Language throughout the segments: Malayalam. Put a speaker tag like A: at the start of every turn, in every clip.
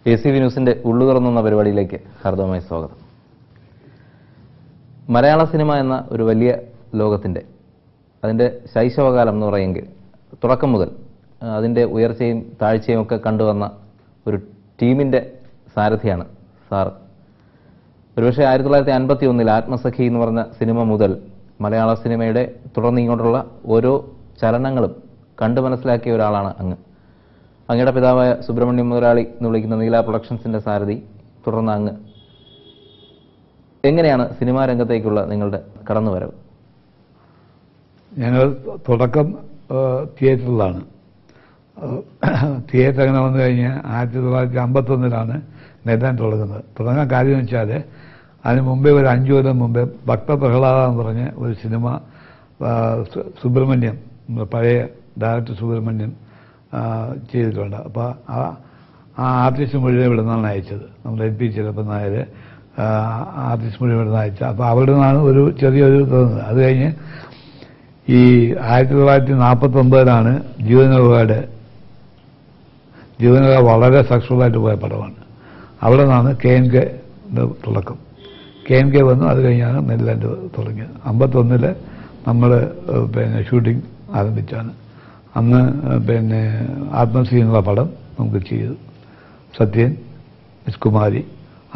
A: ACV ന്യൂസിന്റെ ഉള്ളു തുറന്നുന്ന പരിപാടിയിലേക്ക് ഹാർദവമായി സ്വാഗതം. മലയാള സിനിമ എന്ന ഒരു വലിയ ലോകത്തിന്റെ അതിന്റെ ശൈശവകാലം എന്ന് പറയുമെങ്കിൽ തുടക്കം മുതൽ അതിന്റെ ഉയർച്ചയും താഴ്ചയും ഒക്കെ കണ്ടുവന്ന ഒരു ടീമിന്റെ സാരഥിയാണ് സാർ. ഒരുപക്ഷെ 1951 ആത്മസഖി എന്ന് പറഞ്ഞ സിനിമ മുതൽ മലയാള സിനിമയുടെ തുടർന്നിങ്ങോട്ടുള്ള ഓരോ ചലനങ്ങളും കണ്ടു മനസ്സിലാക്കിയ ഒരാളാണ് അങ്ങ്. അങ്ങയുടെ പിതാവായ സുബ്രഹ്മണ്യം മുതലാളി എന്ന് വിളിക്കുന്ന നീല പ്രൊഡക്ഷൻസിന്റെ സാരഥി. തുടർന്ന് അങ്ങ് എങ്ങനെയാണ് സിനിമാ രംഗത്തേക്കുള്ള നിങ്ങളുടെ കടന്നുവരവ്?
B: ഞങ്ങൾ തുടക്കം തിയേറ്ററിലാണ്. തിയേറ്റർ അങ്ങനെ വന്നു കഴിഞ്ഞ് 1951 നെല്ലാൻ തുടങ്ങാൻ കാര്യം എന്ന് വെച്ചാൽ അതിന് മുമ്പേ ഒരു 5 കൊല്ലം മുമ്പേ ഭക്തപ്രഹ്ലാദ എന്ന് പറഞ്ഞ ഒരു സിനിമ സുബ്രഹ്മണ്യം, പഴയ ഡയറക്ടർ സുബ്രഹ്മണ്യം ചെയ്തിട്ടുണ്ട്. അപ്പോൾ ആ ആർട്ടിസ്റ്റ് മുഴുവൻ ഇവിടെ നിന്നാണ് അയച്ചത്. നമ്മൾ LP ചിലപ്പോൾ നായർ ആർട്ടിസ്റ്റ് മുഴുവൻ ഇവിടെ നിന്ന് അയച്ചത്. അപ്പോൾ അവിടെ നിന്നാണ് ഒരു ചെറിയൊരു തോന്നുന്നത്. അത് കഴിഞ്ഞ് ഈ 1949 ജീവനോഗയുടെ വളരെ സക്സസ്ഫുള്ളായിട്ട് പോയ പടമാണ്. അവിടെ നിന്നാണ് KNK തുടക്കം. KNK വന്നു. അത് കഴിഞ്ഞാണ് നെല്ലാൻഡ് തുടങ്ങിയത്. 51 നമ്മൾ ഷൂട്ടിംഗ് ആരംഭിച്ചാണ്. അന്ന് ആത്മശ്രീ എന്നുള്ള പടം നമുക്ക് ചെയ്തു. സത്യൻ, മിസ് കുമാരി,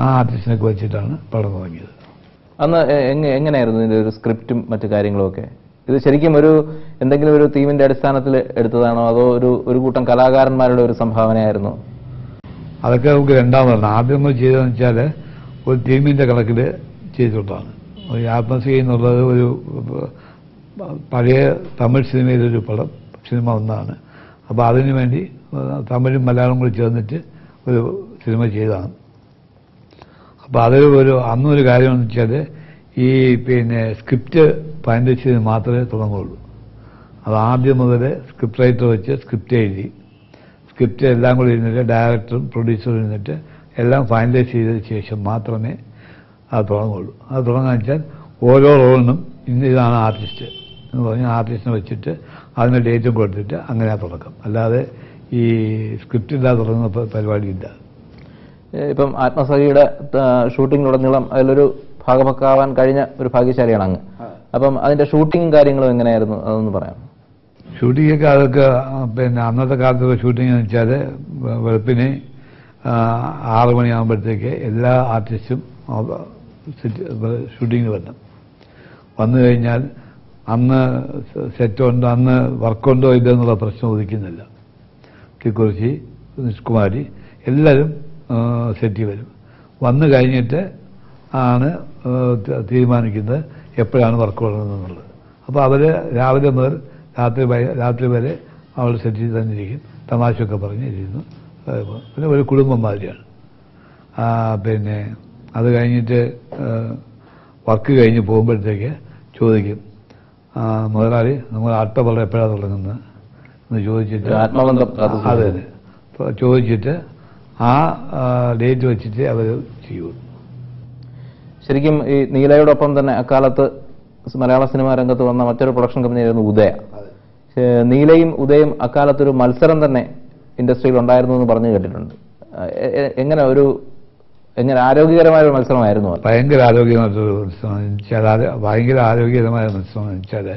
B: ആ ആർട്ടിസ്റ്റിനൊക്കെ വെച്ചിട്ടാണ് പടം തുടങ്ങിയത്.
A: അന്ന് എങ്ങനെയായിരുന്നു ഇതിന്റെ ഒരു സ്ക്രിപ്റ്റും മറ്റു കാര്യങ്ങളും ഒക്കെ? ഇത് ശരിക്കും എന്തെങ്കിലും ഒരു തീമിന്റെ അടിസ്ഥാനത്തിൽ എടുത്തതാണോ അതോ ഒരു കൂട്ടം കലാകാരന്മാരുടെ ഒരു സംഭാവനയായിരുന്നോ?
B: അതൊക്കെ നമുക്ക് രണ്ടാമതാണ്. ആദ്യം നമ്മൾ ചെയ്തതെന്ന് വെച്ചാൽ ഒരു തീമിന്റെ കണക്കിൽ ചെയ്തിട്ടുള്ളതാണ്. ഈ ആത്മശ്രീ എന്നുള്ളത് ഒരു പഴയ തമിഴ് സിനിമയിലൊരു സിനിമ ഒന്നാണ്. അപ്പോൾ അതിനു വേണ്ടി തമിഴും മലയാളം കൂടി ചേർന്നിട്ട് ഒരു സിനിമ ചെയ്തതാണ്. അപ്പോൾ അതൊരു അന്നൊരു കാര്യമെന്ന് വെച്ചാൽ ഈ സ്ക്രിപ്റ്റ് ഫൈനലൈസ് ചെയ്ത് മാത്രമേ തുടങ്ങുള്ളൂ. അത് ആദ്യം മുതൽ സ്ക്രിപ്റ്റ് റൈറ്റർ വെച്ച് സ്ക്രിപ്റ്റ് എഴുതി, സ്ക്രിപ്റ്റ് എല്ലാം കൂടി ഇരുന്നിട്ട് ഡയറക്ടറും പ്രൊഡ്യൂസറും ഇരുന്നിട്ട് എല്ലാം ഫൈനലൈസ് ചെയ്തതിന് ശേഷം മാത്രമേ അത് തുടങ്ങുള്ളൂ. അത് തുടങ്ങാൻ വെച്ചാൽ ഓരോ റോളിനും ഇതാണ് ആർട്ടിസ്റ്റ് എന്ന് പറഞ്ഞാൽ ആർട്ടിസ്റ്റിനെ വെച്ചിട്ട് അതിന് ഡേറ്റും കൊടുത്തിട്ട് അങ്ങനെ തുടക്കം. അല്ലാതെ ഈ സ്ക്രിപ്റ്റ് ഇല്ലാതെ തുടങ്ങുന്ന പരിപാടിയില്ല.
A: ഇപ്പം ആത്മസഖിയുടെ ഷൂട്ടിങ്ങിലുടനീളം അതിലൊരു ഭാഗമൊക്കാവാൻ കഴിഞ്ഞ ഒരു ഭാഗ്യശാലിയാണ് അങ്ങ്. അപ്പം അതിന്റെ ഷൂട്ടിംഗ് കാര്യങ്ങളും എങ്ങനെയായിരുന്നു അതൊന്ന് പറയാം.
B: ഷൂട്ടിങ്ങൊക്കെ അതൊക്കെ അന്നത്തെ കാലത്തൊക്കെ ഷൂട്ടിംഗ് എന്ന് വെച്ചാൽ വെളുപ്പിന് 6 മണിയാകുമ്പോഴത്തേക്ക് എല്ലാ ആർട്ടിസ്റ്റും ഷൂട്ടിങ്ങിന് വന്നു കഴിഞ്ഞാൽ അന്ന് സെറ്റുണ്ടോ അന്ന് വർക്കുണ്ടോ ഇല്ലെന്നുള്ള പ്രശ്നം ഉദിക്കുന്നില്ല. തിക്കുറിച്ചി, നിഷ്കുമാരി എല്ലാവരും സെറ്റിൽ വന്നു കഴിഞ്ഞിട്ട് ആണ് തീരുമാനിക്കുന്നത് എപ്പോഴാണ് വർക്ക് തുടങ്ങുന്നതെന്നുള്ളത്. അപ്പോൾ അവർ രാവിലെ മുതൽ രാത്രി വരെ അവൾ സെറ്റിൽ തന്നെ ഇരിക്കും, തമാശയൊക്കെ പറഞ്ഞിരുന്നു. പിന്നെ ഒരു കുടുംബം മാതിരിയാണ്. അത് കഴിഞ്ഞിട്ട് വർക്ക് കഴിഞ്ഞ് പോകുമ്പോഴത്തേക്ക് ചോദിക്കും, മുതലാളി നമ്മൾ ആട്ടപ്പള്ളം എപ്പോഴാണ് തുടങ്ങുന്നത് എന്ന് ചോദിച്ചിട്ട് അതെ ചോദിച്ചിട്ട് ആ ഡേറ്റ് വെച്ചിട്ട് അവർ ചെയ്യൂ.
A: ശരിക്കും ഈ നീലയോടൊപ്പം തന്നെ അക്കാലത്ത് മലയാള സിനിമാ രംഗത്ത് വന്ന മറ്റൊരു പ്രൊഡക്ഷൻ കമ്പനിയായിരുന്നു ഉദയ. നീലയും ഉദയും അക്കാലത്തൊരു മത്സരം തന്നെ ഇൻഡസ്ട്രിയിൽ ഉണ്ടായിരുന്നു എന്ന് പറഞ്ഞു കേട്ടിട്ടുണ്ട്. എങ്ങനെ ആരോഗ്യകരമായ ഒരു മത്സരമായിരുന്നു?
B: ഭയങ്കര ആരോഗ്യമായിട്ടൊരു മത്സരം ഭയങ്കര ആരോഗ്യകരമായ മത്സരം എന്ന് വെച്ചാൽ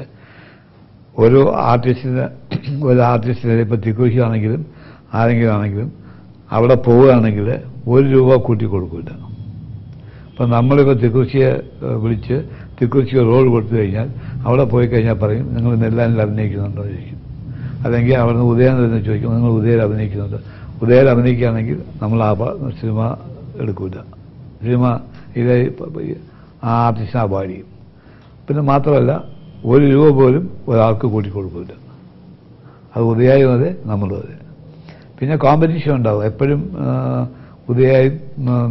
B: ഒരു ആർട്ടിസ്റ്റിന് ഇപ്പോൾ തിക്കുറിശി ആണെങ്കിലും ആരെങ്കിലും ആണെങ്കിലും അവിടെ പോവുകയാണെങ്കിൽ ₹1 കൂട്ടി കൊടുക്കില്ല. അപ്പം നമ്മളിപ്പോൾ തിക്കുറിശിയെ വിളിച്ച് തിക്കുറിശി റോൾ കൊടുത്തു കഴിഞ്ഞാൽ അവിടെ പോയി കഴിഞ്ഞാൽ പറയും നിങ്ങൾ നെല്ലാനിൽ അഭിനയിക്കുന്നുണ്ടോ ചോദിക്കും. അല്ലെങ്കിൽ അവിടുന്ന് ഉദയം തന്നെ ചോദിക്കും നിങ്ങൾ ഉദയയിൽ അഭിനയിക്കുന്നുണ്ട്. ഉദയയിൽ അഭിനയിക്കുകയാണെങ്കിൽ നമ്മൾ ആ സിനിമ എടുക്കില്ല. സിനിമ ഇത് ആ ആർട്ടിസ്റ്റിനെ അവാർഡ് ചെയ്യും. പിന്നെ മാത്രമല്ല ₹1 പോലും ഒരാൾക്ക് കൂട്ടിക്കൊടുക്കില്ല. അത് ഉദയായും അതെ നമ്മളും അതെ. പിന്നെ കോമ്പറ്റീഷൻ ഉണ്ടാവും എപ്പോഴും. ഉദയായും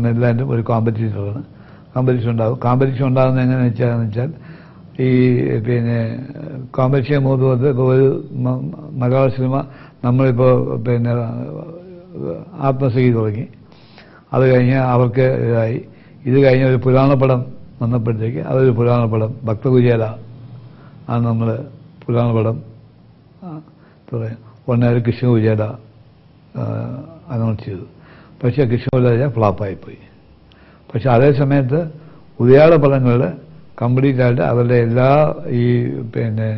B: നെല്ലാൻഡും ഒരു കോമ്പറ്റീഷൻ ഉണ്ടാവും. കോമ്പറ്റീഷൻ ഉണ്ടാകുന്നത് എങ്ങനെയാണെന്ന് വെച്ചാൽ ഈ കോമ്പറ്റീഷൻ പോകുന്നത് ഇപ്പോൾ ഒരു മലയാള സിനിമ നമ്മളിപ്പോൾ ആത്മസഖി തുടങ്ങി, അത് കഴിഞ്ഞ് അവർക്ക് ഇതായി. ഇത് കഴിഞ്ഞ് ഒരു പുരാണപ്പടം വന്നപ്പോഴത്തേക്ക് അതൊരു പുരാണപ്പടം ഭക്തകുചേല ആണ് നമ്മൾ പുരാണപ്പടം പറയാം. 1 കൃഷ്ണകുചേല അനൗൺസ് ചെയ്തു. പക്ഷേ കൃഷ്ണരാജ ഫ്ലോപ്പായിപ്പോയി. പക്ഷെ അതേ സമയത്ത് ഉദയാള പടങ്ങളിൽ കംപ്ലീറ്റ് ആയിട്ട് അവരുടെ എല്ലാ ഈ പിന്നെ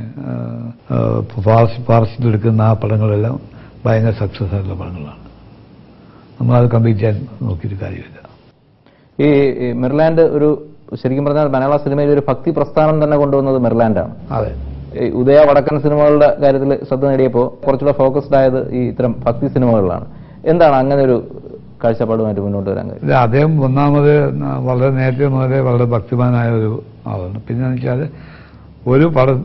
B: പാർശ്വത്തിലെടുക്കുന്ന ആ പടങ്ങളെല്ലാം ഭയങ്കര സക്സസ് ആയിട്ടുള്ള പടങ്ങളാണ്. നമ്മളത് കംപ്ലീറ്റ് ചെയ്യാൻ നോക്കിയിട്ട് കാര്യമില്ല.
A: ഈ മെർലാൻഡ് ഒരു ശരിക്കും പറഞ്ഞാൽ മലയാള സിനിമയിൽ ഒരു ഭക്തി പ്രസ്ഥാനം തന്നെ കൊണ്ടുവന്നത് മെർലാൻഡാണ്.
B: അതെ.
A: ഉദയ വടക്കൻ സിനിമകളുടെ കാര്യത്തിൽ ശ്രദ്ധ നേടിയപ്പോൾ കുറച്ചുകൂടെ ഫോക്കസ്ഡ് ആയത് ഈ ഇത്തരം ഭക്തി സിനിമകളിലാണ്. എന്താണ് അങ്ങനെ ഒരു കാഴ്ചപ്പാടുമായിട്ട് മുന്നോട്ട് വരാൻ കഴിയും?
B: അദ്ദേഹം ഒന്നാമത് വളരെ നേരത്തെ മുതലേ വളരെ ഭക്തിമാനായ ഒരു ആളാണ്. പിന്നെ വെച്ചാൽ ഒരു പടം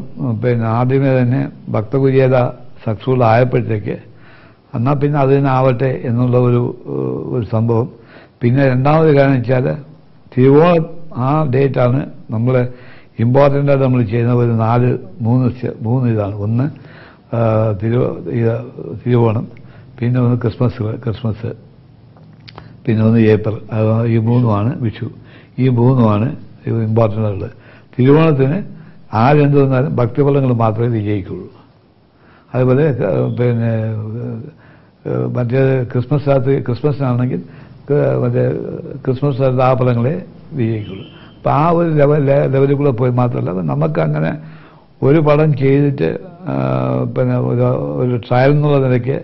B: പിന്നെ ആദ്യമേ തന്നെ ഭക്തകുര്യത സക്സസ്ഫുൾ ആയപ്പോഴത്തേക്ക് എന്നാൽ പിന്നെ അതിനാവട്ടെ എന്നുള്ള ഒരു സംഭവം. പിന്നെ രണ്ടാമത് കാര്യം വെച്ചാൽ തിരുവോണം ആ ഡേറ്റാണ് നമ്മൾ ഇമ്പോർട്ടൻ്റ് ആയിട്ട് നമ്മൾ ചെയ്യുന്ന ഒരു മൂന്ന് ഇതാണ്. ഒന്ന് തിരുവോണം, പിന്നെ ഒന്ന് ക്രിസ്മസ്, പിന്നെ ഒന്ന് ഏപ്രിൽ. ഈ മൂന്നുമാണ് വിഷു. ഈ മൂന്നുമാണ് ഇമ്പോർട്ടൻ്റ് ആയിട്ടുള്ളത്. തിരുവോണത്തിന് ആരെന്ത് വന്നാലും ഭക്തിഫലങ്ങൾ മാത്രമേ വിജയിക്കുള്ളൂ. അതുപോലെ പിന്നെ മറ്റേ ക്രിസ്മസിനാണെങ്കിൽ മറ്റേ ക്രിസ്മസ് ആ ഫലങ്ങളെ വിജയിക്കുള്ളൂ. അപ്പം ആ ഒരു ലെവലിൽ കൂടെ പോയി മാത്രമല്ല നമുക്കങ്ങനെ ഒരു പടം ചെയ്തിട്ട് പിന്നെ ഒരു ട്രയൽ എന്നുള്ള നിലയ്ക്ക്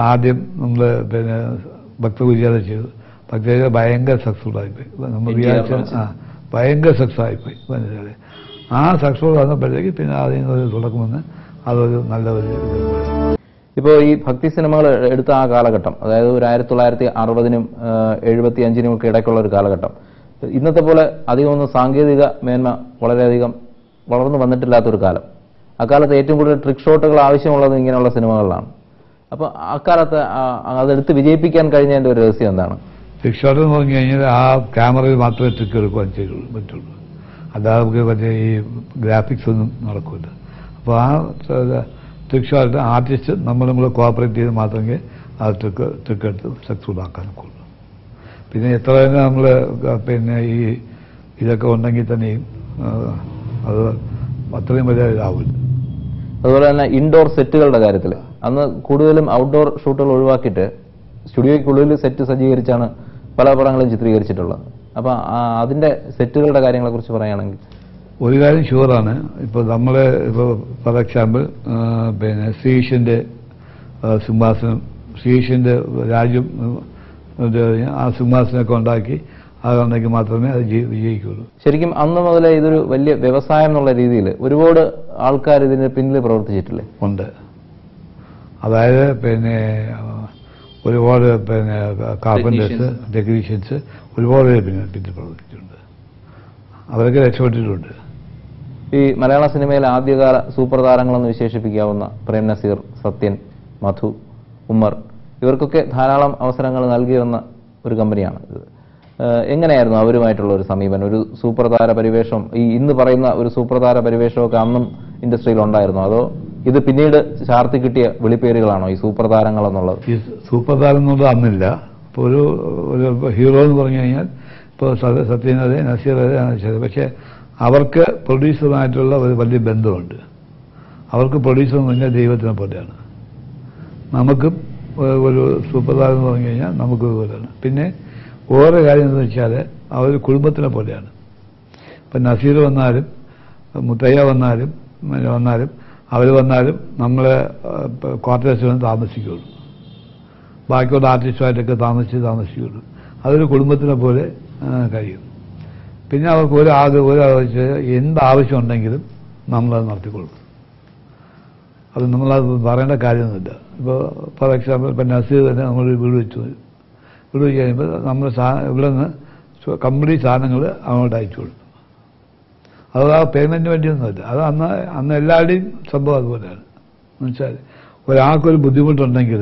B: ആദ്യം നമ്മൾ പിന്നെ ഭക്തകുര്യാത ചെയ്തു. ഭക്തകുര്യാത ഭയങ്കര സക്സസ്ഫുൾ ആയിപ്പോയി. നമ്മൾ വിചാരിച്ച ഭയങ്കര സക്സസ് ആയിപ്പോയി. മനസ്സിലായി. ആ സക്സസ്ഫുൾ വന്നപ്പോഴത്തേക്ക് പിന്നെ അതിൽ നിന്നൊരു തുടക്കം വന്ന് അതൊരു നല്ല ഒരു
A: ഇപ്പോൾ ഈ ഭക്തി സിനിമകൾ എടുത്ത ആ കാലഘട്ടം, അതായത് ഒരു 1960-നും 75-നും ഒക്കെ ഇടയ്ക്കുള്ള ഒരു കാലഘട്ടം, ഇന്നത്തെ പോലെ അധികമൊന്നും സാങ്കേതിക മേന്മ വളരെയധികം വളർന്നു വന്നിട്ടില്ലാത്തൊരു കാലം. അക്കാലത്ത് ഏറ്റവും കൂടുതൽ ട്രിക്ക് ഷോട്ടുകൾ ആവശ്യമുള്ളത് ഇങ്ങനെയുള്ള സിനിമകളിലാണ്. അപ്പോൾ അക്കാലത്ത് അതെടുത്ത് വിജയിപ്പിക്കാൻ കഴിഞ്ഞതിൻ്റെ ഒരു രഹസ്യം എന്താണ്?
B: ട്രിക്ക് ഷോട്ട് എന്ന് പറഞ്ഞു കഴിഞ്ഞാൽ ആ ക്യാമറയിൽ മാത്രമേ ട്രിക്ക് എടുക്കാൻ പറ്റുള്ളൂ. അല്ലാതെ നമുക്ക് മറ്റേ ഈ ഗ്രാഫിക്സ് ഒന്നും നടക്കില്ല. അപ്പോൾ ആ ട്രിക്ക് ഷോട്ട് ആർട്ടിസ്റ്റ് നമ്മളും കൂടെ കോഓപ്പറേറ്റ് ചെയ്ത് മാത്രമേ ആ ട്രിക്ക് എടുത്ത് സക്സസ്ഫുൾ ആക്കാൻ ഒക്കുള്ളൂ. പിന്നെ എത്ര തന്നെ നമ്മൾ പിന്നെ ഈ ഇതൊക്കെ ഉണ്ടെങ്കിൽ തന്നെയും അത് അത്രയും വലിയ ഇതാവില്ല.
A: അതുപോലെ തന്നെ ഇൻഡോർ സെറ്റുകളുടെ കാര്യത്തിൽ അന്ന് കൂടുതലും ഔട്ട്ഡോർ ഷൂട്ടുകൾ ഒഴിവാക്കിയിട്ട് സ്റ്റുഡിയോയ്ക്കുള്ളിൽ സെറ്റ് സജ്ജീകരിച്ചാണ് പല പടങ്ങളും ചിത്രീകരിച്ചിട്ടുള്ളത്. അപ്പോൾ അതിൻ്റെ സെറ്റുകളുടെ കാര്യങ്ങളെക്കുറിച്ച് പറയുകയാണെങ്കിൽ
B: ഒരു കാര്യം ഷുവറാണ്. ഇപ്പോൾ നമ്മൾ ഇപ്പോൾ ഫോർ എക്സാമ്പിൾ പിന്നെ ശ്രീശൻ്റെ സിംഹാസനം, ശ്രീശൻ്റെ രാജ്യം ആ സിംഹാസനമൊക്കെ ഉണ്ടാക്കി അതുണ്ടെങ്കിൽ മാത്രമേ അത് വിജയിക്കുള്ളൂ.
A: ശരിക്കും അന്ന് മുതലേ ഇതൊരു വലിയ വ്യവസായം എന്നുള്ള രീതിയിൽ ഒരുപാട് ആൾക്കാർ ഇതിന് പിന്നിൽ പ്രവർത്തിച്ചിട്ടില്ലേ?
B: ഉണ്ട്. അതായത് പിന്നെ ഒരുപാട് പിന്നെ കാർപ്പൻറ്റേഴ്സ്, ടെക്നീഷ്യൻസ് ഒരുപാട് പേര് പിന്നിൽ പ്രവർത്തിച്ചിട്ടുണ്ട്. അവരൊക്കെ രക്ഷപ്പെട്ടിട്ടുണ്ട്.
A: ഈ മലയാള സിനിമയിലെ ആദ്യകാല സൂപ്പർ താരങ്ങളെന്ന് വിശേഷിപ്പിക്കാവുന്ന പ്രേം നസീർ, സത്യൻ, മധു, ഉമ്മർ ഇവർക്കൊക്കെ ധാരാളം അവസരങ്ങൾ നൽകി വന്ന ഒരു കമ്പനിയാണ് ഇത്. എങ്ങനെയായിരുന്നു അവരുമായിട്ടുള്ള ഒരു സമീപനം? ഒരു സൂപ്പർ താര പരിവേഷം, ഈ ഇന്ന് പറയുന്ന ഒരു സൂപ്പർ താര പരിവേഷമൊക്കെ അന്നും ഇൻഡസ്ട്രിയിൽ ഉണ്ടായിരുന്നോ? അതോ ഇത് പിന്നീട് ചാർത്തി കിട്ടിയ വിളിപ്പേരുകളാണോ ഈ സൂപ്പർ താരങ്ങൾ എന്നുള്ളത്?
B: ഈ സൂപ്പർ താരം എന്നുള്ളത് അന്നില്ല. ഇപ്പോൾ ഒരു ഹീറോ എന്ന് പറഞ്ഞു കഴിഞ്ഞാൽ ഇപ്പോൾ സത്യൻ അതെ, നസീർ അതെ. പക്ഷേ അവർക്ക് പ്രൊഡ്യൂസറുമായിട്ടുള്ള ഒരു വലിയ ബന്ധമുണ്ട്. അവർക്ക് പ്രൊഡ്യൂസർ എന്ന് പറഞ്ഞാൽ ദൈവത്തിനെ പോലെയാണ്. നമുക്കും ഒരു സൂപ്പർ താരം എന്ന് പറഞ്ഞു കഴിഞ്ഞാൽ നമുക്ക് പോലെയാണ്. പിന്നെ വേറെ കാര്യം എന്ന് വെച്ചാൽ അവർ കുടുംബത്തിനെ പോലെയാണ്. ഇപ്പം നസീർ വന്നാലും മുത്തയ്യ വന്നാലും അവർ വന്നാലും നമ്മളെ ക്വാർട്ടേഴ്സിൽ വന്ന് താമസിക്കുകയുള്ളൂ. ബാക്കിയുള്ള ആർട്ടിസ്റ്റുമായിട്ടൊക്കെ താമസിക്കുകയുള്ളൂ. അതൊരു കുടുംബത്തിനെ പോലെ കഴിയും. പിന്നെ അവർക്ക് എന്താവശ്യം ഉണ്ടെങ്കിലും നമ്മളത് നടത്തിക്കൊള്ളും. അത് നമ്മളത് പറയേണ്ട കാര്യമൊന്നുമില്ല. ഇപ്പോൾ ഫോർ എക്സാമ്പിൾ ഇപ്പം നസീർ തന്നെ നമ്മൾ വീട് വെച്ച് കഴിയുമ്പോൾ നമ്മൾ ഇവിടെ നിന്ന് കംപ്ലീറ്റ് സാധനങ്ങൾ അങ്ങോട്ട് അയച്ചു കൊടുക്കും. അത് ആ പേയ്മെൻറ്റിന് വേണ്ടിയൊന്നുമില്ല. അത് അന്ന് എല്ലാവരുടെയും സംഭവം അതുപോലെയാണ്. മനസ്സിലായി. ഒരാൾക്കൊരു ബുദ്ധിമുട്ടുണ്ടെങ്കിൽ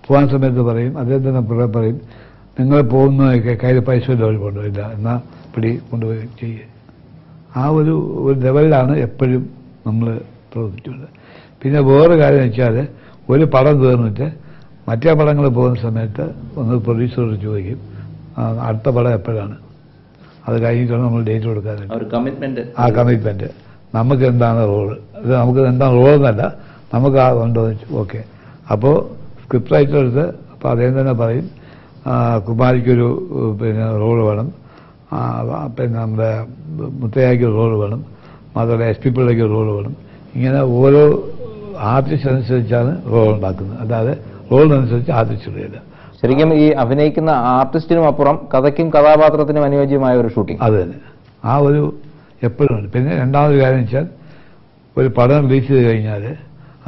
B: പോകാൻ സമയത്ത് പറയും, അദ്ദേഹത്തിന് പറയും, നിങ്ങൾ പോകുന്ന കയ്യിൽ പൈസ കൊണ്ടുപോയില്ല, എന്നാൽ പിടി കൊണ്ടുപോയി ചെയ്യുക. ആ ഒരു ലെവലിലാണ് എപ്പോഴും നമ്മൾ പ്രവർത്തിച്ചുള്ളത്. പിന്നെ വേറെ കാര്യം വെച്ചാൽ ഒരു പടം തീർന്നിട്ട് മറ്റേ പടങ്ങൾ പോകുന്ന സമയത്ത് ഒന്ന് പ്രൊഡ്യൂസറോട് ചോദിക്കും അടുത്ത പടം എപ്പോഴാണ്, അത് കഴിഞ്ഞിട്ടാണ് നമ്മൾ ഡേറ്റ് കൊടുക്കാനായിട്ട്. ആ കമ്മിറ്റ്മെൻറ്റ് നമുക്ക് എന്താണ് റോള്, ഇത് നമുക്ക് എന്താണ് റോളെന്നല്ല, നമുക്ക് ആ ഉണ്ടോ എന്ന് വെച്ചു. ഓക്കെ. അപ്പോൾ സ്ക്രിപ്റ്റ് റൈറ്റർ എടുത്ത് അപ്പോൾ അദ്ദേഹം തന്നെ പറയും കുമാരിക്കൊരു പിന്നെ റോള് വേണം, പിന്നെ നമ്മുടെ മുത്തയ്യായ്ക്ക് റോള് വേണം, മാത്രമല്ല എസ് പി പിള്ളയ്ക്ക് റോള് വേണം. ഇങ്ങനെ ഓരോ ആർട്ടിസ്റ്റ് അനുസരിച്ചാണ് റോൾ ഉണ്ടാക്കുന്നത്, അല്ലാതെ റോളിനനുസരിച്ച് ആർട്ടിസ്റ്റ് ഇടയില്ല.
A: ശരിക്കും ഈ അഭിനയിക്കുന്ന ആർട്ടിസ്റ്റിനും അപ്പുറം കഥയ്ക്കും കഥാപാത്രത്തിനും അനുയോജ്യമായ ഒരു ഷൂട്ടിംഗ്.
B: അത് തന്നെ, ആ ഒരു എപ്പോഴും ഉണ്ട്. പിന്നെ രണ്ടാമതൊരു കാര്യം വെച്ചാൽ, ഒരു പടം റിലീസ് ചെയ്ത് കഴിഞ്ഞാൽ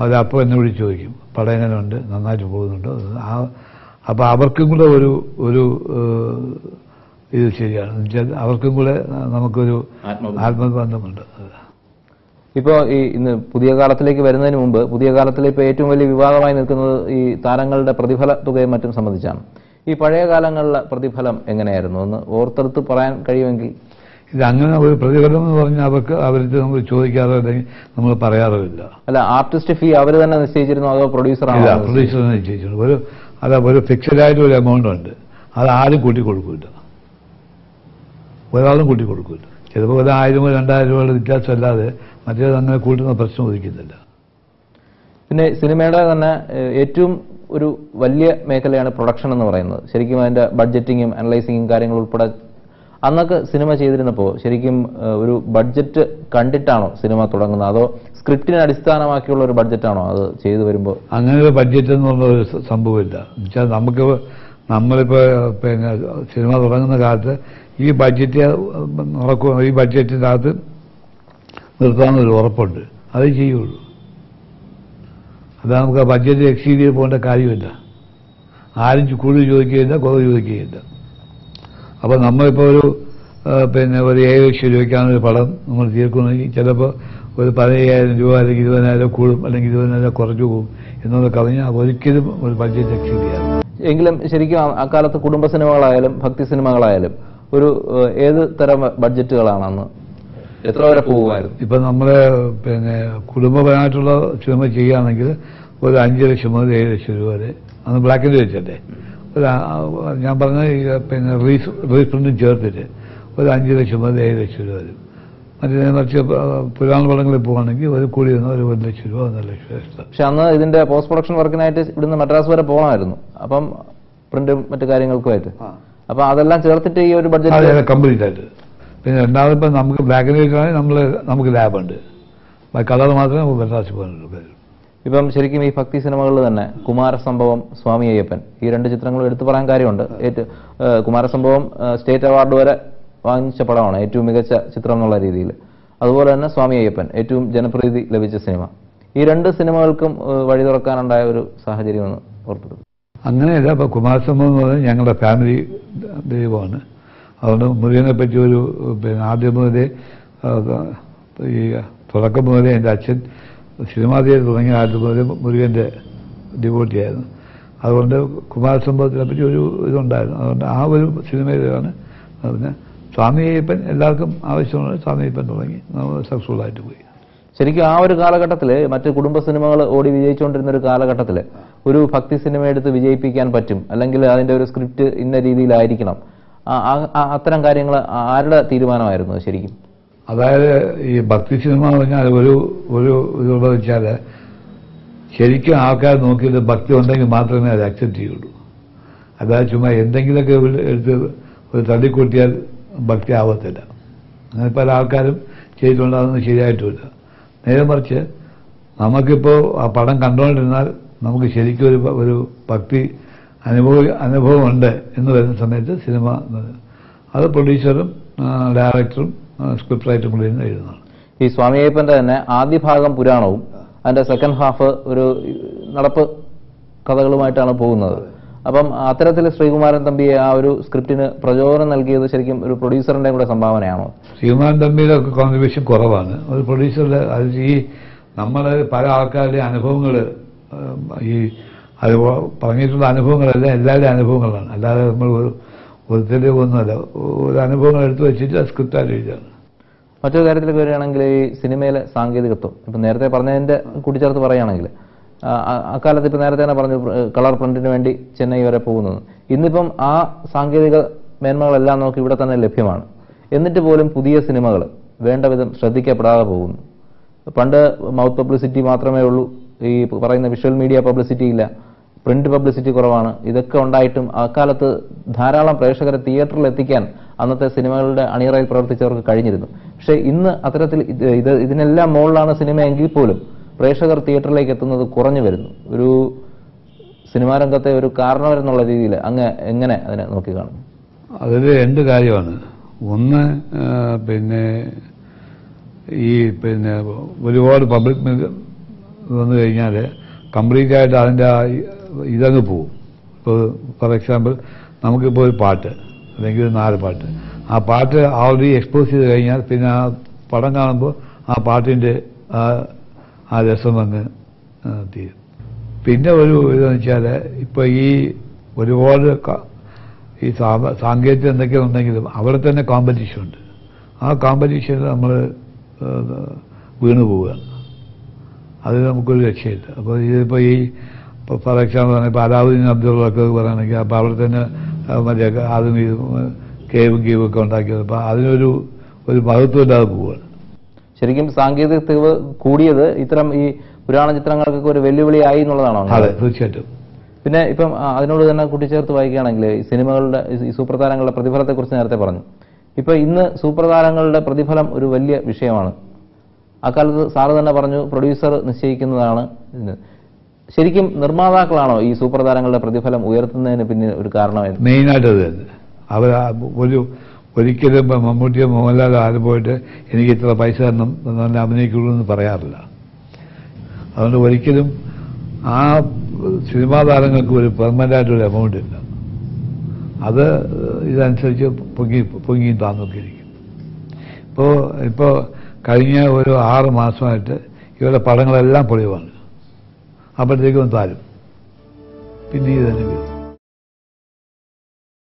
B: അവരപ്പോൾ എന്നെ വിളിച്ച് ചോദിക്കും പടം എങ്ങനെയുണ്ട്, നന്നായിട്ട് പോകുന്നുണ്ടോ. അപ്പോൾ അവർക്കും കൂടെ ഒരു ഇത് ശരിയാണ് എന്നുവെച്ചാൽ അവർക്കും കൂടെ നമുക്കൊരു ആത്മബന്ധമുണ്ട്.
A: ഇപ്പോൾ ഈ ഇന്ന് പുതിയ കാലത്തിലേക്ക് വരുന്നതിന് മുമ്പ്, പുതിയ കാലത്തിൽ ഇപ്പോൾ ഏറ്റവും വലിയ വിവാദമായി നിൽക്കുന്നത് ഈ താരങ്ങളുടെ പ്രതിഫല തുകയും മറ്റും സംബന്ധിച്ചാണ്. ഈ പഴയ കാലങ്ങളിലെ പ്രതിഫലം എങ്ങനെയായിരുന്നു എന്ന് ഓർത്തെടുത്ത് പറയാൻ കഴിയുമെങ്കിൽ?
B: ഇത് അങ്ങനെ ഒരു പ്രതിഫലം എന്ന് പറഞ്ഞാൽ അവർക്ക് നമ്മൾ ചോദിക്കാറോ അല്ലെങ്കിൽ നമ്മൾ പറയാറില്ല.
A: അല്ല, ആർട്ടിസ്റ്റ് ഫീ അവർ തന്നെ നിശ്ചയിച്ചിരുന്നു അതോ പ്രൊഡ്യൂസറാണോ?
B: പ്രൊഡ്യൂസർ തന്നെ നിശ്ചയിച്ചിട്ടുണ്ട്. ഒരു ഫിക്സഡ് ആയിട്ട് ഒരു എമൗണ്ട് ഉണ്ട്, അത് ആരും കൂട്ടിക്കൊടുക്കില്ല, ഒരാളും കൂട്ടിക്കൊടുക്കില്ല. ചിലപ്പോൾ 1000 2000 രൂപയുടെ വ്യത്യാസമല്ലാതെ മറ്റേത് അങ്ങനെ കൂട്ടുന്ന പ്രശ്നം ഉദിക്കുന്നില്ല.
A: പിന്നെ സിനിമയുടെ തന്നെ ഏറ്റവും ഒരു വലിയ മേഖലയാണ് പ്രൊഡക്ഷൻ എന്ന് പറയുന്നത്. ശരിക്കും അതിന്റെ ബഡ്ജറ്റിങ്ങും അനലൈസിങ്ങും കാര്യങ്ങൾ ഉൾപ്പെടെ അന്നൊക്കെ സിനിമ ചെയ്തിരുന്നപ്പോൾ ശരിക്കും ഒരു ബഡ്ജറ്റ് കണ്ടിട്ടാണോ സിനിമ തുടങ്ങുന്നത്, അതോ സ്ക്രിപ്റ്റിനെ അടിസ്ഥാനമാക്കിയുള്ള ഒരു ബഡ്ജറ്റാണോ അത് ചെയ്തു വരുമ്പോൾ?
B: അങ്ങനെ ഒരു ബഡ്ജറ്റ് എന്നുള്ള ഒരു സംഭവമില്ല. എന്നുവെച്ചാൽ നമ്മളിപ്പോൾ പിന്നെ സിനിമ തുടങ്ങുന്ന കാലത്ത് ഈ ബഡ്ജറ്റ് നടക്കും, ഈ ബഡ്ജറ്റിൻ്റെ അകത്ത് നിർത്താമെന്നൊരു ഉറപ്പുണ്ട്, അതേ ചെയ്യുള്ളൂ. അത് നമുക്ക് ആ ബഡ്ജറ്റ് എക്സീഡ് ചെയ്ത് പോകേണ്ട കാര്യമില്ല. ആരും കൂടുതൽ ചോദിക്കുകയില്ല, കുറവ് ചോദിക്കുകയില്ല. അപ്പോൾ നമ്മളിപ്പോൾ പിന്നെ ഒരു 7 ലക്ഷം രൂപയ്ക്കാണ് ഒരു പടം നമ്മൾ തീർക്കണമെങ്കിൽ ചിലപ്പോൾ ഒരു 15,000 രൂപ അല്ലെങ്കിൽ 20,000 കൂടും, അല്ലെങ്കിൽ 20,000 കുറച്ചു പോകും എന്നൊക്കെ പറഞ്ഞാൽ ഒരിക്കലും ഒരു ബഡ്ജറ്റ് എക്സീഡ് ചെയ്യാം.
A: എങ്കിലും ശരിക്കും അക്കാലത്ത് കുടുംബ സിനിമകളായാലും ഭക്തി സിനിമകളായാലും ഒരു ഏത് തരം ബഡ്ജറ്റുകളാണ് അന്ന്, എത്ര വരെ പോകുമായിരുന്നു?
B: ഇപ്പം നമ്മൾ പിന്നെ കുടുംബപരമായിട്ടുള്ള സിനിമ ചെയ്യുകയാണെങ്കിൽ ഒരു 5 ലക്ഷം മുതൽ 7 ലക്ഷം രൂപ വരെ, അന്ന് ബ്ലാക്ക് ആൻഡ് വൈറ്റ് അല്ലേ, ഞാൻ പറഞ്ഞ പിന്നെ റീപ്രിന്റും ചേർത്തിട്ട് ഒരു 5 ലക്ഷം മുതൽ 7 ലക്ഷം രൂപ വരും. മറിച്ച് പുരാണ പടങ്ങളിൽ പോകുകയാണെങ്കിൽ ഒരു കൂടി വന്ന ഒരു 1 ലക്ഷം രൂപ 1.5 ലക്ഷം രൂപ.
A: പക്ഷെ അന്ന് ഇതിന്റെ പോസ്റ്റ് പ്രൊഡക്ഷൻ വർക്കിനായിട്ട് ഇവിടുന്ന് മദ്രാസ് വരെ പോകണമായിരുന്നു, അപ്പം പ്രിന്റും മറ്റു കാര്യങ്ങൾക്കുമായിട്ട്. അപ്പൊ അതെല്ലാം ചേർത്തിട്ട് ഈ ഒരു ബഡ്ജറ്റ്
B: കംപ്ലീറ്റ് ആയിട്ട്. പിന്നെ രണ്ടാമത് ഇപ്പം നമുക്ക് ബ്ലാക്ക് ആൻഡ് വൈറ്റ് ആണെങ്കിൽ നമുക്ക് ലാബുണ്ട്, കളർ മാത്രമേ മദ്രാസിൽ പോകാനുള്ളൂ.
A: ഇപ്പം ശരിക്കും ഈ ഭക്തി സിനിമകളിൽ തന്നെ കുമാരസംഭവം, സ്വാമി അയ്യപ്പൻ, ഈ 2 ചിത്രങ്ങളും എടുത്തു പറയാൻ കാര്യമുണ്ട്. കുമാരസംഭവം സ്റ്റേറ്റ് അവാർഡ് വരെ വാങ്ങിച്ച പടമാണ്, ഏറ്റവും മികച്ച ചിത്രം എന്നുള്ള രീതിയിൽ. അതുപോലെ തന്നെ സ്വാമി അയ്യപ്പൻ ഏറ്റവും ജനപ്രീതി ലഭിച്ച സിനിമ. ഈ 2 സിനിമകൾക്കും വഴി തുറക്കാനുണ്ടായ ഒരു സാഹചര്യം ഒന്ന് ഓർപ്പെടുത്തും.
B: അങ്ങനെയല്ല, ഇപ്പോൾ കുമാരസംഭവം എന്ന് പറഞ്ഞാൽ ഞങ്ങളുടെ ഫാമിലി ദൈവമാണ്. അതുകൊണ്ട് മുരുകനെ പറ്റി ഒരു പിന്നെ ആദ്യം മുതലേ ഈ തുടക്കം മുതലേ എൻ്റെ അച്ഛൻ സിനിമാ തിയേറ്റർ തുടങ്ങിയ കാലത്ത് മുതലേ മുരുകൻ്റെ ഡിവോട്ടിയായിരുന്നു. അതുകൊണ്ട് കുമാരസംഭവത്തിനെ പറ്റി ഒരു ഇതുണ്ടായിരുന്നു. അതുകൊണ്ട് ആ ഒരു സിനിമയിലാണ്. പിന്നെ സ്വാമി അയ്യപ്പൻ എല്ലാവർക്കും ആവശ്യമുള്ള സ്വാമി അയ്യപ്പൻ തുടങ്ങി നമ്മൾ സക്സസ്ഫുൾ ആയിട്ട് പോയി.
A: ശരിക്കും ആ ഒരു കാലഘട്ടത്തിൽ മറ്റ് കുടുംബ സിനിമകൾ ഓടി വിജയിച്ചുകൊണ്ടിരുന്ന ഒരു കാലഘട്ടത്തിൽ ഒരു ഭക്തി സിനിമ എടുത്ത് വിജയിപ്പിക്കാൻ പറ്റും, അല്ലെങ്കിൽ അതിന്റെ ഒരു സ്ക്രിപ്റ്റ് ഇന്ന രീതിയിലായിരിക്കണം, അത്തരം കാര്യങ്ങൾ ആരുടെ തീരുമാനമായിരുന്നു ശരിക്കും?
B: അതായത് ഈ ഭക്തി സിനിമ എന്ന് പറഞ്ഞാൽ ഒരു ഇതുള്ള വെച്ചാൽ ശരിക്കും ആൾക്കാർ നോക്കിയത് ഭക്തി ഉണ്ടെങ്കിൽ മാത്രമേ അത് അക്സെപ്റ്റ് ചെയ്യുള്ളൂ. അതായത് ചുമ്മാ എന്തെങ്കിലുമൊക്കെ എടുത്ത് ഒരു തള്ളിക്കൂട്ടിയാൽ ഭക്തി ആവത്തില്ല. അങ്ങനെ പല ആൾക്കാരും ചെയ്തിട്ടുണ്ട്, അതൊന്നും ശരിയായിട്ടുമില്ല. നേരെ മറിച്ച് നമുക്കിപ്പോൾ ആ പടം കണ്ടുകൊണ്ടിരുന്നാൽ നമുക്ക് ശരിക്കും ഒരു ഭക്തി അനുഭവമുണ്ട് എന്ന് വരുന്ന സമയത്ത് സിനിമ അത് പ്രൊഡ്യൂസറും ഡയറക്ടറും സ്ക്രിപ്റ്റ് റൈറ്ററും കൂടി എഴുതുന്നതാണ്.
A: ഈ സ്വാമി അയ്യപ്പന്റെ തന്നെ ആദ്യ ഭാഗം പുരാണവും അതിന്റെ സെക്കൻഡ് ഹാഫ് ഒരു നടപ്പ് കഥകളുമായിട്ടാണ് പോകുന്നത്. അപ്പം അത്തരത്തിൽ ശ്രീകുമാരൻ തമ്പിയെ ആ ഒരു സ്ക്രിപ്റ്റിന് പ്രചോദനം നൽകിയത് ശരിക്കും ഒരു പ്രൊഡ്യൂസറിന്റെ കൂടെ സംഭാവനയാണോ?
B: ശ്രീകുമാരൻ തമ്പിയുടെ കോൺട്രിബ്യൂഷൻ കുറവാണ്. ഒരു പ്രൊഡ്യൂസറുടെ അത് ഈ നമ്മൾ പല ആൾക്കാരുടെ അനുഭവങ്ങൾ ഈ അത് പറഞ്ഞിട്ടുള്ള അനുഭവങ്ങളല്ല എല്ലാവരുടെയും അനുഭവങ്ങളാണ്. അല്ലാതെ നമ്മൾ ഒത്തിരി ഒന്നുമല്ല, ഒരു അനുഭവങ്ങൾ എടുത്തു വെച്ചിട്ട് സ്ക്രിപ്റ്റായിട്ട് എഴുതിയാണ്.
A: മറ്റൊരു കാര്യത്തിലേക്ക് വരികയാണെങ്കിൽ ഈ സിനിമയിലെ സാങ്കേതികത്വം, ഇപ്പം നേരത്തെ പറഞ്ഞതിന്റെ കൂട്ടിച്ചേർത്ത് പറയുകയാണെങ്കിൽ അക്കാലത്ത് ഇപ്പം നേരത്തെ തന്നെ പറഞ്ഞു കളർ പ്രിന്റിന് വേണ്ടി ചെന്നൈ വരെ പോകുന്നത്. ഇന്നിപ്പം ആ സാങ്കേതിക മേന്മകളെല്ലാം നമുക്ക് ഇവിടെ തന്നെ ലഭ്യമാണ്. എന്നിട്ട് പോലും പുതിയ സിനിമകൾ വേണ്ട വിധം ശ്രദ്ധിക്കപ്പെടാതെ പോകുന്നു. പണ്ട് മൗത്ത് പബ്ലിസിറ്റി മാത്രമേ ഉള്ളൂ, ഈ പറയുന്ന വിഷ്വൽ മീഡിയ പബ്ലിസിറ്റി ഇല്ല. പ്രിന്റ് പബ്ലിസിറ്റി കുറവാണ്. ഇതൊക്കെ ഉണ്ടായിട്ടും അക്കാലത്ത് ധാരാളം പ്രേക്ഷകരെ തിയേറ്ററിൽ എത്തിക്കാൻ അന്നത്തെ സിനിമകളുടെ അണിയറയിൽ പ്രവർത്തിച്ചവർക്ക് കഴിഞ്ഞിരുന്നു. പക്ഷേ ഇന്ന് അത്തരത്തിൽ ഇതിനെല്ലാം മുകളിലാണ് സിനിമ എങ്കിൽ പോലും പ്രേക്ഷകർ തിയേറ്ററിലേക്ക് എത്തുന്നത് കുറഞ്ഞു വരുന്നു. ഒരു സിനിമാ രംഗത്തെ ഒരു കാരണവരെന്നുള്ള രീതിയിൽ അങ്ങ് എങ്ങനെ അതിനെ നോക്കിക്കാണും?
B: അതിൽ രണ്ട് കാര്യമാണ്. ഒന്ന് ഒരുപാട് പബ്ലിക് വന്നു കഴിഞ്ഞാൽ കംപ്ലീറ്റ് ആയിട്ട് അതിൻ്റെ ഇതങ്ങ് പോവും. ഇപ്പോൾ ഫോർ എക്സാമ്പിൾ നമുക്കിപ്പോൾ ഒരു പാട്ട് അല്ലെങ്കിൽ 4 പാട്ട്, ആ പാട്ട് ഓൾറെഡി എക്സ്പോസ് ചെയ്ത് കഴിഞ്ഞാൽ പിന്നെ ആ പടം കാണുമ്പോൾ ആ പാട്ടിൻ്റെ ആ രസം അങ്ങ് തീരും. പിന്നെ ഒരു ഇതെന്ന് വെച്ചാൽ ഇപ്പോൾ ഈ ഒരുപാട് ഈ സാങ്കേതിക എന്തൊക്കെ ഉണ്ടെങ്കിലും അവിടെ തന്നെ കോമ്പറ്റീഷൻ ഉണ്ട്. ആ കോമ്പറ്റീഷനിൽ നമ്മൾ വീണു പോവുകയാണ്. അത് നമുക്കൊരു രക്ഷയില്ല. അപ്പോൾ ഇതിപ്പോൾ ഫോർ എക്സാമ്പിൾ ഇപ്പോൾ അലാവുദ്ദീൻ അബ്ദുള്ളൊക്കെ പറയുകയാണെങ്കിൽ അപ്പോൾ അവിടെ തന്നെ മറ്റേ അതും ഇതും കേവും കീവും ഒക്കെ ഉണ്ടാക്കിയത്. അപ്പോൾ അതിനൊരു മഹത്വം ഇല്ലാതെ പോവുകയാണ്.
A: ശരിക്കും സാങ്കേതിക തെളിവ് കൂടിയത് ഇത്തരം ഈ പുരാണ ചിത്രങ്ങൾക്കൊക്കെ ഒരു വെല്ലുവിളിയായി എന്നുള്ളതാണോ?
B: അതെ, തീർച്ചയായിട്ടും.
A: പിന്നെ ഇപ്പം അതിനോട് തന്നെ കൂട്ടിച്ചേർത്ത് വായിക്കുകയാണെങ്കിൽ ഈ സിനിമകളുടെ ഈ സൂപ്പർ താരങ്ങളുടെ പ്രതിഫലത്തെക്കുറിച്ച് നേരത്തെ പറഞ്ഞു. ഇപ്പൊ ഇന്ന് സൂപ്പർ താരങ്ങളുടെ പ്രതിഫലം ഒരു വലിയ വിഷയമാണ്. അക്കാലത്ത് സാറ് തന്നെ പറഞ്ഞു പ്രൊഡ്യൂസർ നിശ്ചയിക്കുന്നതാണ്. ശരിക്കും നിർമ്മാതാക്കളാണോ ഈ സൂപ്പർ താരങ്ങളുടെ പ്രതിഫലം ഉയർത്തുന്നതിന് പിന്നെ ഒരു കാരണമായിരുന്നു?
B: മെയിനായിട്ട് അത് തന്നെ. അവർ ഒരിക്കലും മമ്മൂട്ടിയോ മോഹൻലാലോ ആരും പോയിട്ട് എനിക്ക് ഇത്ര പൈസ തരണം എന്ന് അഭിനയിക്കുള്ളൂ എന്ന് പറയാറില്ല. അതുകൊണ്ട് ഒരിക്കലും ആ സിനിമാ താരങ്ങൾക്ക് ഒരു പെർമനന്റ് ആയിട്ടൊരു എമൗണ്ട് ഇല്ല. അത് ഇതനുസരിച്ച് പൊങ്ങിയും താന്നൊക്കെ ഇരിക്കും. ഇപ്പോൾ കഴിഞ്ഞ ഒരു 6 മാസമായിട്ട് ഇവരുടെ പടങ്ങളെല്ലാം പൊളിവാണ്. അപ്പോഴത്തേക്കും താരും പിന്നെ ഇത് തന്നെ വരും.